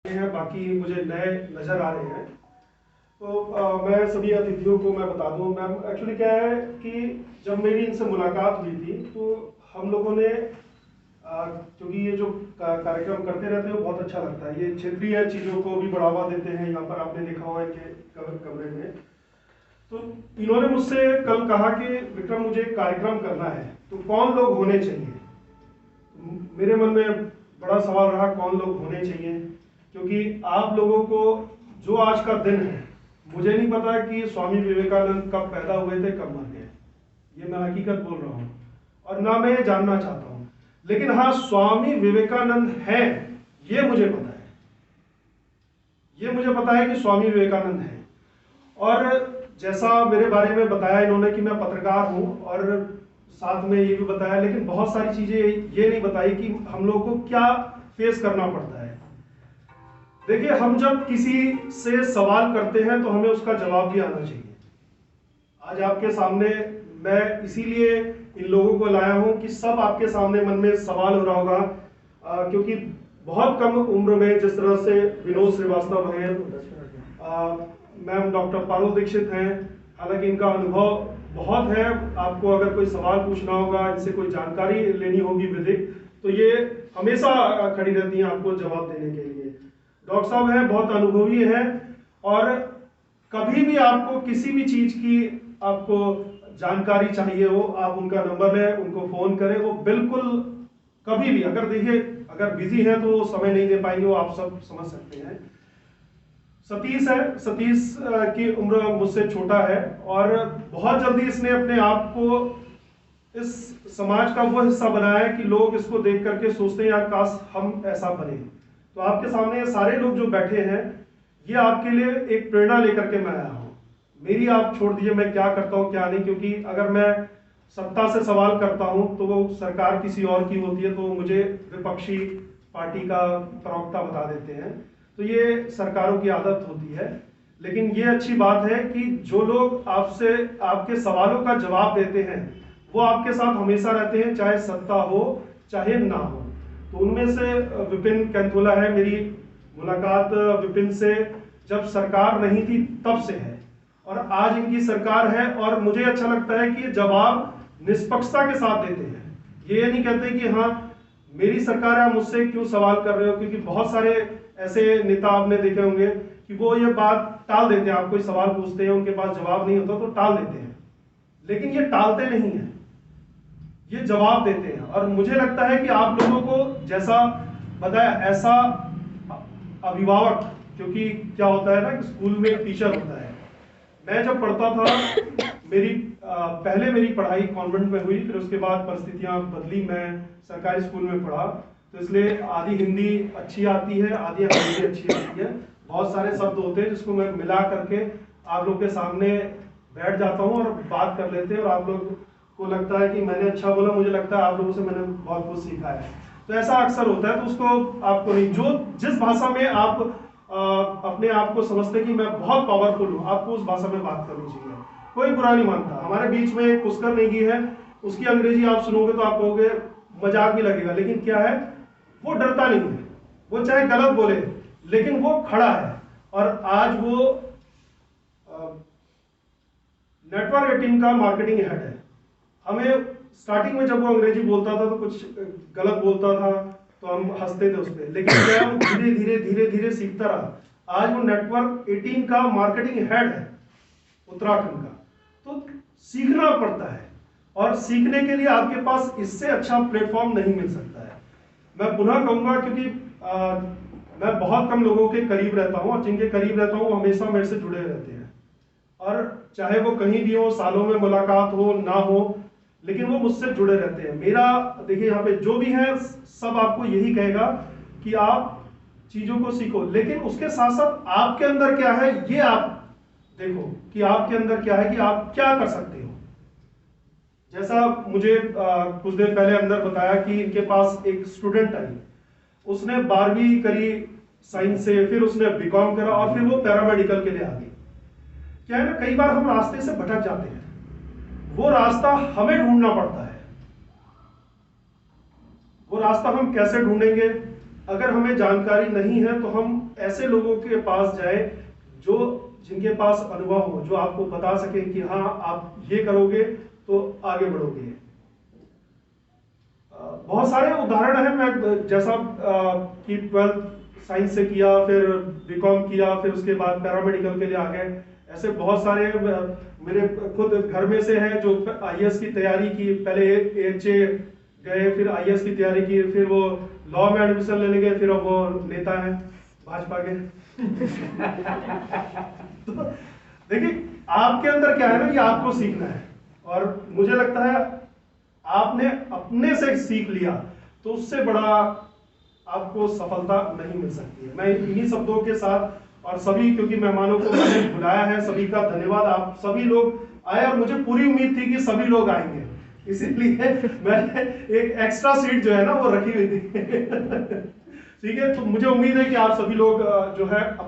हैं, बाकी मुझे नए नज़र आ रहे हैं। तो मैं सभी अतिथियों को मैं बता दूं, मैम एक्चुअली क्या है कि जब मेरी इनसे मुलाकात हुई थी तो हम लोगों ने क्योंकि ये जो कार्यक्रम करते रहते हैं वो बहुत अच्छा लगता है, ये क्षेत्रीय चीज़ों को भी बढ़ावा देते हैं। यहाँ पर आपने देखा हुआ है कि कमरे में तो इन्होंने मुझसे कल कहा कि विक्रम मुझे एक कार्यक्रम करना है, तो कौन लोग होने चाहिए। मेरे मन में बड़ा सवाल रहा कौन लोग होने चाहिए, क्योंकि आप लोगों को जो आज का दिन है, मुझे नहीं पता कि स्वामी विवेकानंद कब पैदा हुए थे कब मर गए, ये मैं हकीकत बोल रहा हूँ और ना मैं जानना चाहता हूँ। लेकिन हाँ, स्वामी विवेकानंद हैं ये मुझे पता है, ये मुझे पता है कि स्वामी विवेकानंद हैं। और जैसा मेरे बारे में बताया इन्होंने कि मैं पत्रकार हूँ, और साथ में ये भी बताया, लेकिन बहुत सारी चीज़ें ये नहीं बताई कि हम लोग को क्या फेस करना पड़ता है। देखिए, हम जब किसी से सवाल करते हैं तो हमें उसका जवाब भी आना चाहिए। आज आपके सामने मैं इसीलिए इन लोगों को लाया हूं कि सब आपके सामने मन में सवाल हो रहा होगा, क्योंकि बहुत कम उम्र में जिस तरह से विनोद श्रीवास्तव हैं, मैम डॉक्टर पारुल दीक्षित हैं, हालांकि इनका अनुभव बहुत है। आपको अगर कोई सवाल पूछना होगा, इनसे कोई जानकारी लेनी होगी विधिक, तो ये हमेशा खड़ी रहती हैं आपको जवाब देने के लिए। डॉक्टर साहब हैं, बहुत अनुभवी हैं, और कभी भी आपको किसी भी चीज़ की आपको जानकारी चाहिए हो, आप उनका नंबर लें, उनको फ़ोन करें, वो बिल्कुल कभी भी, अगर देखिए अगर बिजी है तो वो समय नहीं दे पाएंगे, वो आप सब समझ सकते हैं। सतीश है, सतीश की उम्र मुझसे छोटा है, और बहुत जल्दी इसने अपने आप को इस समाज का वो हिस्सा बनाया है कि लोग इसको देख करके सोचते हैं यार काश हम ऐसा बने। तो आपके सामने सारे लोग जो बैठे हैं, ये आपके लिए एक प्रेरणा लेकर के मैं आया हूँ। मेरी आप छोड़ दीजिए मैं क्या करता हूँ क्या नहीं, क्योंकि अगर मैं सत्ता से सवाल करता हूँ तो वो सरकार किसी और की होती है, तो मुझे विपक्षी पार्टी का प्रवक्ता बता देते हैं। तो ये सरकारों की आदत होती है। लेकिन ये अच्छी बात है कि जो लोग आपसे आपके सवालों का जवाब देते हैं वो आपके साथ हमेशा रहते हैं, चाहे सत्ता हो चाहे ना हो। तो उनमें से विपिन कैंथोला है। मेरी मुलाकात विपिन से जब सरकार नहीं थी तब से है, और आज इनकी सरकार है, और मुझे अच्छा लगता है कि जवाब निष्पक्षता के साथ देते हैं। ये नहीं कहते कि हाँ मेरी सरकार है, मुझसे क्यों सवाल कर रहे हो, क्योंकि बहुत सारे ऐसे नेता आपने देखे होंगे कि वो ये बात टाल देते हैं। आप कोई सवाल पूछते हैं, उनके पास जवाब नहीं होता तो टाल देते हैं, लेकिन ये टालते नहीं है, ये जवाब देते हैं। और मुझे लगता है कि आप लोगों को जैसा बताया ऐसा अभिभावक, क्योंकि क्या होता है ना कि स्कूल में एक टीचर होता है। मैं जब पढ़ता था, मेरी पहले मेरी पढ़ाई कॉन्वेंट में हुई, फिर उसके बाद परिस्थितियां बदली, मैं सरकारी स्कूल में पढ़ा, तो इसलिए आधी हिंदी अच्छी आती है, आधी अंग्रेजी अच्छी आती है। बहुत सारे शब्द होते हैं जिसको मैं मिला करके आप लोग के सामने बैठ जाता हूँ और बात कर लेते हैं, और आप लोग को लगता है कि मैंने अच्छा बोला, मुझे लगता है आप लोगों से मैंने बहुत कुछ सीखा है। तो ऐसा अक्सर होता है, तो उसको आपको नहीं, जो जिस भाषा में आप अपने आप को समझते कि मैं बहुत पावरफुल हूँ, आपको उस भाषा में बात करनी चाहिए। कोई बुरा नहीं मानता। हमारे बीच में एक पुष्कर नेगी है, उसकी अंग्रेजी आप सुनोगे तो आप कहोगे मजाक भी लगेगा, लेकिन क्या है वो डरता नहीं है, वो चाहे गलत बोले लेकिन वो खड़ा है। और आज वो नेटवर्क 18 का मार्केटिंग हेड है। हमें स्टार्टिंग में जब वो अंग्रेजी बोलता था तो कुछ गलत बोलता था तो हम हंसते थे उस पर, लेकिन क्या वो धीरे धीरे धीरे धीरे सीखता रहा। आज वो नेटवर्क 18 का मार्केटिंग हेड है उत्तराखंड का। तो सीखना पड़ता है, और सीखने के लिए आपके पास इससे अच्छा प्लेटफॉर्म नहीं मिल सकता है। मैं पुनः कहूंगा, क्योंकि मैं बहुत कम लोगों के करीब रहता हूं, और जिनके करीब रहता हूं वो हमेशा मेरे से जुड़े रहते हैं, और चाहे वो कहीं भी हो, सालों में मुलाकात हो ना हो, लेकिन वो मुझसे जुड़े रहते हैं। मेरा देखिए यहाँ पे जो भी है सब आपको यही कहेगा कि आप चीजों को सीखो, लेकिन उसके साथ साथ आपके अंदर क्या है ये आप देखो कि आपके अंदर क्या है, कि आप क्या कर सकते हो। जैसा मुझे कुछ देर पहले अंदर बताया कि इनके पास एक स्टूडेंट आई, उसने 12वीं करी साइंस से, फिर उसने बीकॉम करा, और फिर वो पैरामेडिकल के लिए आ गई। क्या है ना, कई बार हम रास्ते से भटक जाते हैं, वो रास्ता हमें ढूंढना पड़ता है। वो रास्ता हम कैसे ढूंढेंगे, अगर हमें जानकारी नहीं है तो हम ऐसे लोगों के पास जाए जो जिनके पास अनुभव हो, जो आपको बता सके कि हाँ आप ये करोगे तो आगे बढ़ोगे। बहुत सारे उदाहरण हैं। मैं जैसा कि 12th साइंस से किया, फिर बीकॉम किया, फिर उसके बाद पैरामेडिकल के लिए आ गए। ऐसे बहुत सारे मेरे खुद घर में से हैं जो आईएएस की तैयारी की, पहले एएचए गए, फिर आईएएस की तैयारी की, फिर वो लॉ में एडमिशन लेने गए, फिर अब वो नेता है भाजपा के। तो देखिए आपके अंदर क्या है ना कि आपको सीखना है, और मुझे लगता है आपने अपने से सीख लिया तो उससे बड़ा आपको सफलता नहीं मिल सकती है। मैं इन्हीं शब्दों के साथ और सभी, क्योंकि मेहमानों को मैंने बुलाया है, सभी का धन्यवाद। आप सभी लोग आए और मुझे पूरी उम्मीद थी कि सभी लोग आएंगे, इसीलिए मैंने एक एक्स्ट्रा सीट जो है ना वो रखी हुई थी। ठीक है, तो मुझे उम्मीद है कि आप सभी लोग जो है अपने